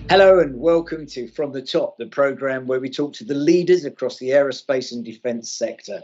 Hello and welcome to From the Top, the programme where we talk to the leaders across the aerospace and defence sector.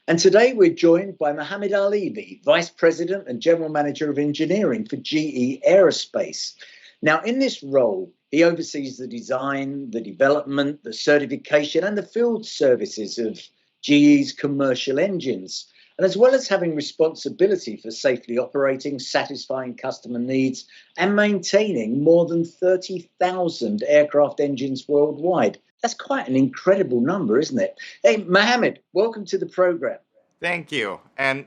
And today we're joined by Mohamed Ali, the Vice President and General Manager of Engineering for GE Aerospace. Now, in this role, he oversees the design, the development, the certification and the field services of GE's commercial engines. And as well as having responsibility for safely operating, satisfying customer needs, and maintaining more than 30,000 aircraft engines worldwide. That's quite an incredible number, isn't it? Hey, Mohammed, welcome to the program. Thank you. And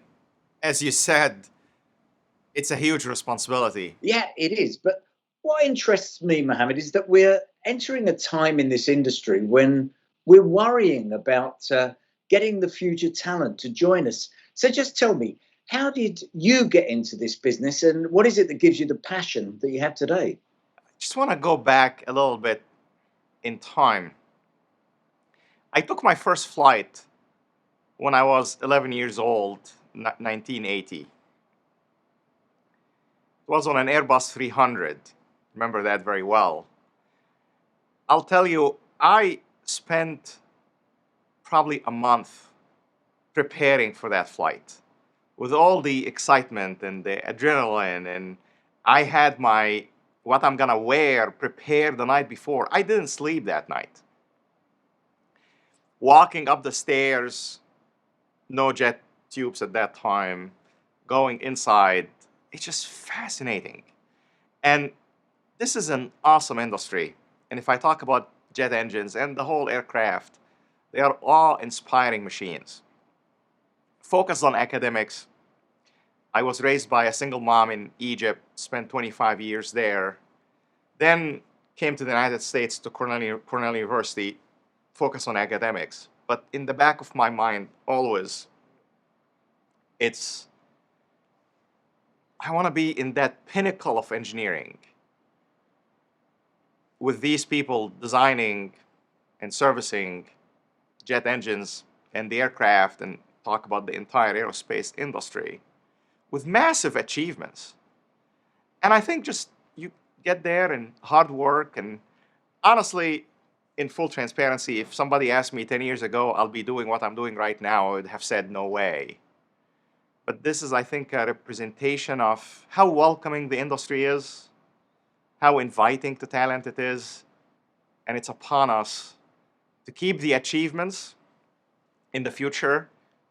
as you said, it's a huge responsibility. Yeah, it is. But what interests me, Mohammed, is that we're entering a time in this industry when we're worrying about getting the future talent to join us. So just tell me, how did you get into this business and what is it that gives you the passion that you have today? I just want to go back a little bit in time. I took my first flight when I was 11 years old, 1980. It was on an Airbus 300. Remember that very well. I'll tell you, I spent probably a month preparing for that flight with all the excitement and the adrenaline, and I had my what I'm gonna wear prepared the night before. I didn't sleep that night. Walking up the stairs, no jet tubes at that time, going inside, it's just fascinating. And this is an awesome industry. And if I talk about jet engines and the whole aircraft, they are all inspiring machines. Focused on academics. I was raised by a single mom in Egypt, spent 25 years there, then came to the United States to Cornell University, focused on academics. But in the back of my mind, always, I want to be in that pinnacle of engineering with these people designing and servicing jet engines and the aircraft and talk about the entire aerospace industry with massive achievements. And I think just you get there and hard work. And honestly, in full transparency, if somebody asked me 10 years ago, I'll be doing what I'm doing right now, I would have said no way. But this is, I think, a representation of how welcoming the industry is, how inviting to talent it is, and it's upon us to keep the achievements in the future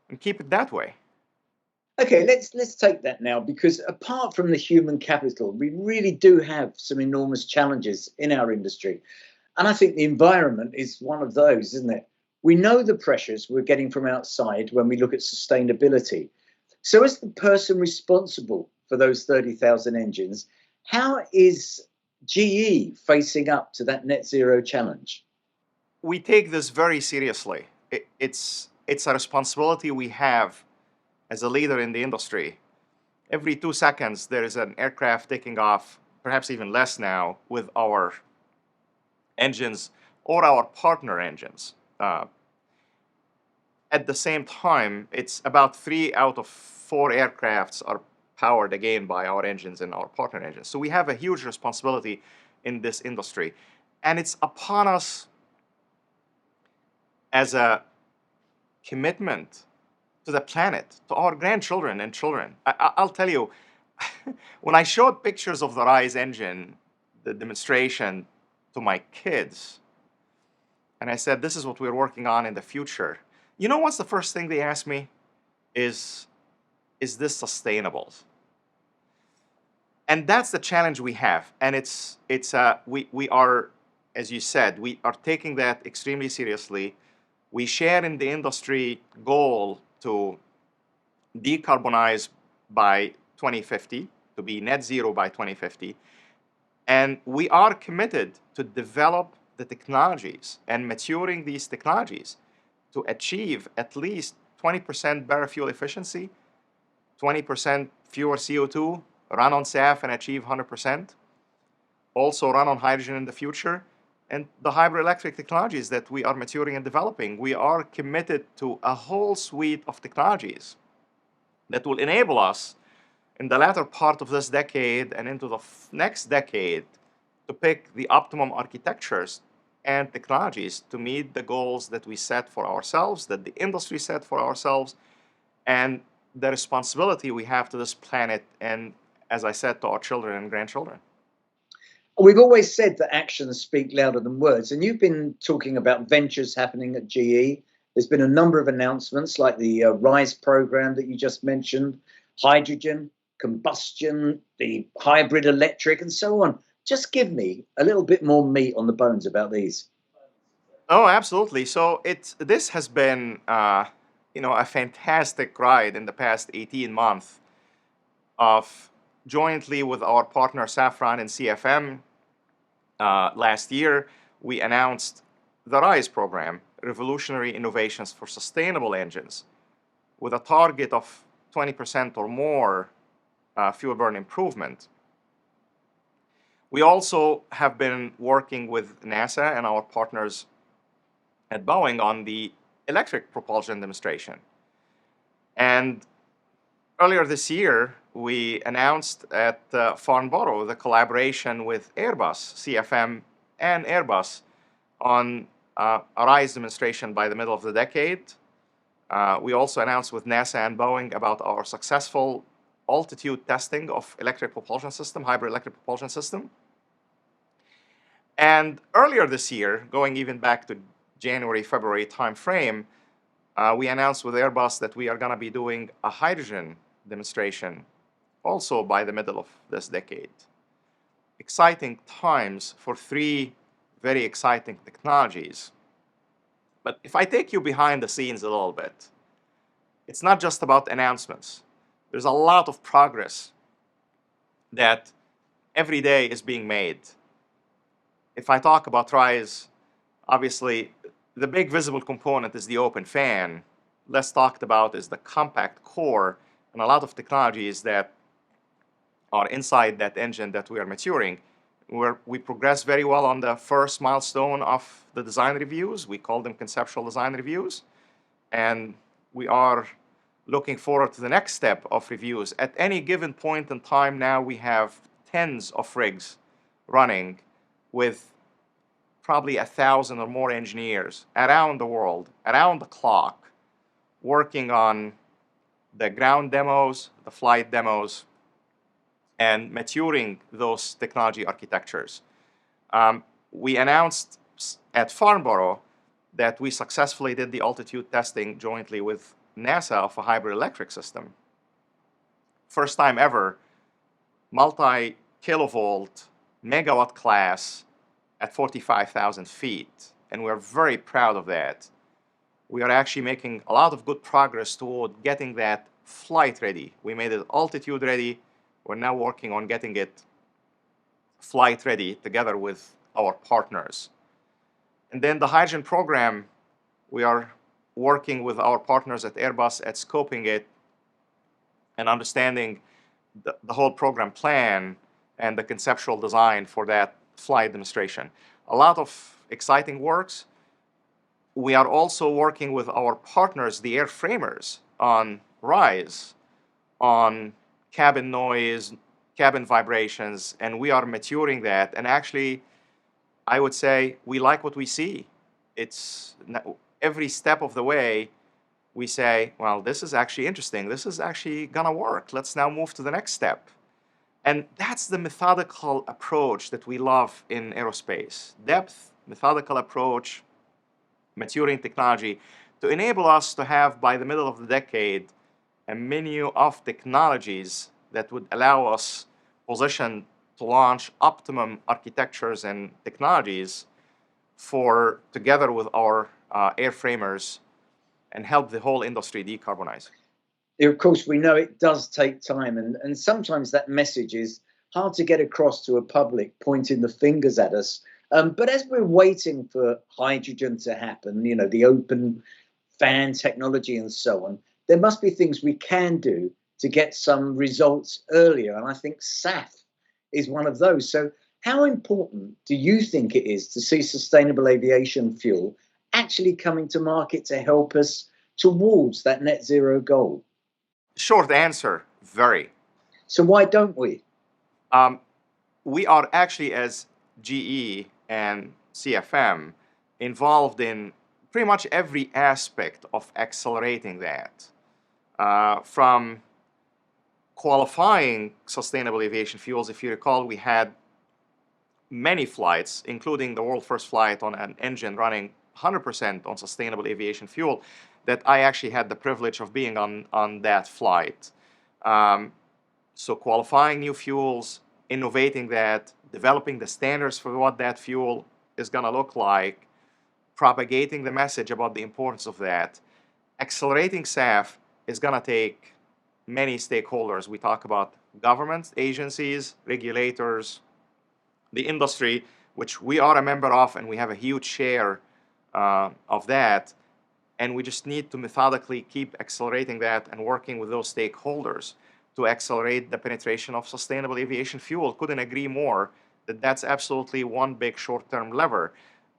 and keep it that way. Okay, let's take that now, because apart from the human capital, we really do have some enormous challenges in our industry. And I think the environment is one of those, isn't it? We know the pressures we're getting from outside when we look at sustainability. So as the person responsible for those 30,000 engines, how is GE facing up to that net zero challenge? We take this very seriously. It's a responsibility we have as a leader in the industry. Every 2 seconds, there is an aircraft taking off, perhaps even less now, with our engines or our partner engines. At the same time, it's about 3 out of 4 aircrafts are powered again by our engines and our partner engines. So we have a huge responsibility in this industry. And it's upon us as a commitment to the planet, to our grandchildren and children. I'll tell you, when I showed pictures of the Rise engine, the demonstration to my kids, and I said, this is what we're working on in the future. You know what's the first thing they asked me? Is this sustainable? And that's the challenge we have. And we are, as you said, we are taking that extremely seriously. We share in the industry goal to decarbonize by 2050, to be net zero by 2050. And we are committed to develop the technologies and maturing these technologies to achieve at least 20% better fuel efficiency, 20% fewer CO2, run on SAF and achieve 100%, also run on hydrogen in the future, and the hybrid electric technologies that we are maturing and developing. We are committed to a whole suite of technologies that will enable us in the latter part of this decade and into the next decade to pick the optimum architectures and technologies to meet the goals that we set for ourselves, that the industry set for ourselves, and the responsibility we have to this planet and, as I said, to our children and grandchildren. We've always said that actions speak louder than words, and you've been talking about ventures happening at GE. There's been a number of announcements like the RISE program that you just mentioned, hydrogen, combustion, the hybrid electric, and so on. Just give me a little bit more meat on the bones about these. Oh, absolutely. So this has been a fantastic ride in the past 18 months of jointly with our partner Safran and CFM. Last year, we announced the RISE program, Revolutionary Innovations for Sustainable Engines, with a target of 20% or more fuel burn improvement. We also have been working with NASA and our partners at Boeing on the electric propulsion demonstration. And earlier this year, we announced at Farnborough the collaboration with Airbus, CFM, and Airbus on a RISE demonstration by the middle of the decade. We also announced with NASA and Boeing about our successful altitude testing of electric propulsion system, hybrid electric propulsion system. And earlier this year, going even back to January, February timeframe, we announced with Airbus that we are going to be doing a hydrogen demonstration also by the middle of this decade. Exciting times for three very exciting technologies. But if I take you behind the scenes a little bit, it's not just about announcements. There's a lot of progress that every day is being made. If I talk about RISE, obviously the big visible component is the open fan. Less talked about is the compact core and a lot of technologies that are inside that engine that we are maturing. We progress very well on the first milestone of the design reviews. We call them conceptual design reviews. And we are looking forward to the next step of reviews. At any given point in time now, we have tens of rigs running with probably 1,000 or more engineers around the world, around the clock, working on the ground demos, the flight demos, and maturing those technology architectures. We announced at Farnborough that we successfully did the altitude testing jointly with NASA of a hybrid electric system. First time ever, multi-kilovolt, megawatt class at 45,000 feet. And we're very proud of that. We are actually making a lot of good progress toward getting that flight ready. We made it altitude ready. We're now working on getting it flight ready together with our partners. And then the hydrogen program, we are working with our partners at Airbus at scoping it and understanding the whole program plan and the conceptual design for that flight demonstration. A lot of exciting works. We are also working with our partners, the airframers, on RISE, on cabin noise, cabin vibrations, and we are maturing that. And actually, I would say we like what we see. It's every step of the way we say, well, this is actually interesting. This is actually gonna work. Let's now move to the next step. And that's the methodical approach that we love in aerospace. Depth, methodical approach, maturing technology to enable us to have, by the middle of the decade, a menu of technologies that would allow us position to launch optimum architectures and technologies for together with our airframers and help the whole industry decarbonize. Of course, we know it does take time, and sometimes that message is hard to get across to a public pointing the fingers at us. But as we're waiting for hydrogen to happen, you know, the open fan technology and so on, there must be things we can do to get some results earlier. And I think SAF is one of those. So how important do you think it is to see sustainable aviation fuel actually coming to market to help us towards that net zero goal? Short answer, very. So why don't we? We are actually, as GE and CFM involved in pretty much every aspect of accelerating that, from qualifying sustainable aviation fuels. If you recall, we had many flights, including the world first flight on an engine running 100% on sustainable aviation fuel, that I actually had the privilege of being on that flight. So qualifying new fuels, innovating that, developing the standards for what that fuel is going to look like, propagating the message about the importance of that. Accelerating SAF is going to take many stakeholders. We talk about governments, agencies, regulators, the industry, which we are a member of, and we have a huge share of that. And we just need to methodically keep accelerating that and working with those stakeholders to accelerate the penetration of sustainable aviation fuel. Couldn't agree more that that's absolutely one big short-term lever.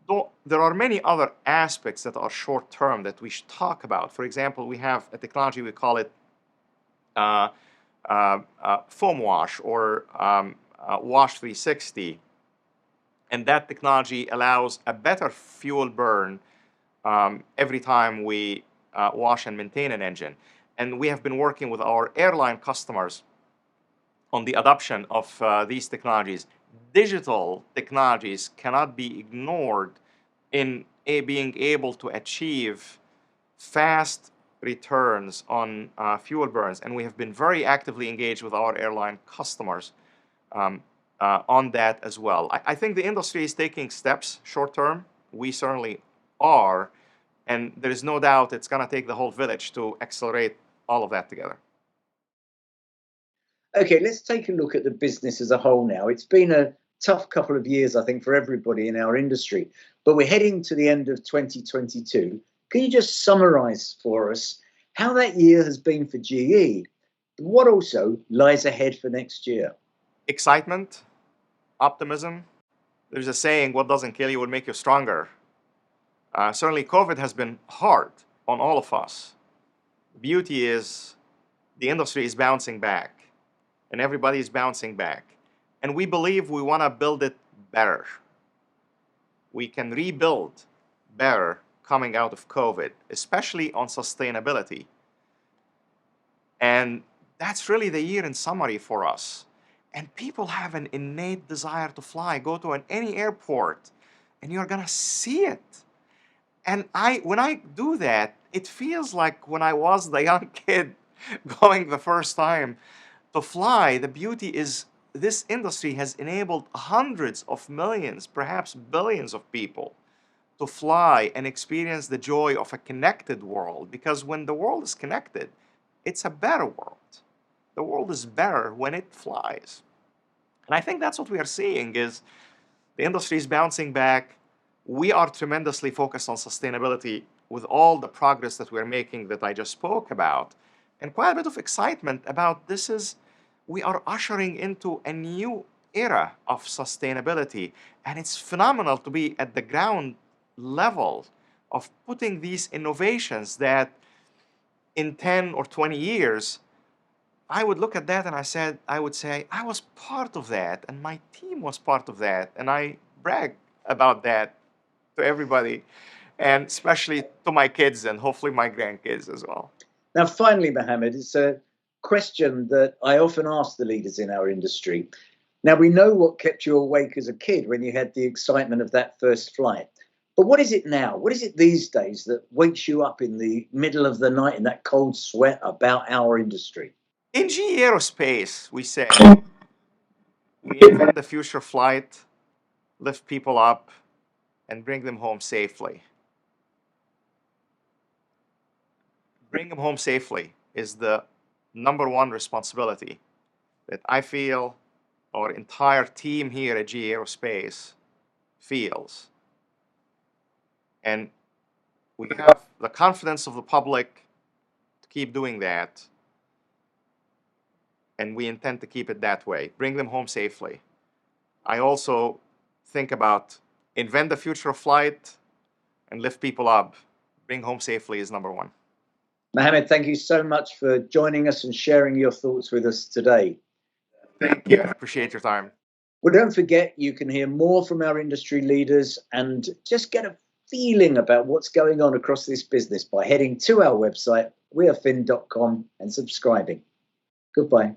Though there are many other aspects that are short-term that we should talk about. For example, we have a technology, we call it foam wash, or Wash 360. And that technology allows a better fuel burn every time we wash and maintain an engine. And we have been working with our airline customers on the adoption of these technologies. Digital technologies cannot be ignored in being able to achieve fast returns on fuel burns. And we have been very actively engaged with our airline customers on that as well. I think the industry is taking steps short term. We certainly are. And there is no doubt it's going to take the whole village to accelerate all of that together. Okay, let's take a look at the business as a whole now. It's been a tough couple of years, I think, for everybody in our industry, but we're heading to the end of 2022. Can you just summarize for us how that year has been for GE? What also lies ahead for next year? Excitement, optimism. There's a saying, what doesn't kill you will make you stronger. Certainly, COVID has been hard on all of us. The beauty is the industry is bouncing back, and everybody is bouncing back. And we believe we want to build it better. We can rebuild better coming out of COVID, especially on sustainability. And that's really the year in summary for us. And people have an innate desire to fly. Go to any airport, and you're going to see it. And when I do that, it feels like when I was the young kid going the first time to fly. The beauty is this industry has enabled hundreds of millions, perhaps billions of people to fly and experience the joy of a connected world. Because when the world is connected, it's a better world. The world is better when it flies. And I think that's what we are seeing is the industry is bouncing back. We are tremendously focused on sustainability with all the progress that we're making that I just spoke about. And quite a bit of excitement about we are ushering into a new era of sustainability. And it's phenomenal to be at the ground level of putting these innovations that in 10 or 20 years, I would look at that and I would say, I was part of that and my team was part of that. And I brag about that to everybody, and especially to my kids and hopefully my grandkids as well. Now, finally, Mohamed, it's a question that I often ask the leaders in our industry. Now, we know what kept you awake as a kid when you had the excitement of that first flight. But what is it now? What is it these days that wakes you up in the middle of the night in that cold sweat about our industry? In GE Aerospace, we say, we invent the future flight, lift people up, and bring them home safely. Bring them home safely is the number one responsibility that I feel our entire team here at GE Aerospace feels. And we have the confidence of the public to keep doing that. And we intend to keep it that way. Bring them home safely. I also think about invent the future of flight and lift people up. Bring home safely is number one. Mohamed, thank you so much for joining us and sharing your thoughts with us today. Thank you. I appreciate your time. Well, don't forget, you can hear more from our industry leaders and just get a feeling about what's going on across this business by heading to our website, wearefin.com, and subscribing. Goodbye.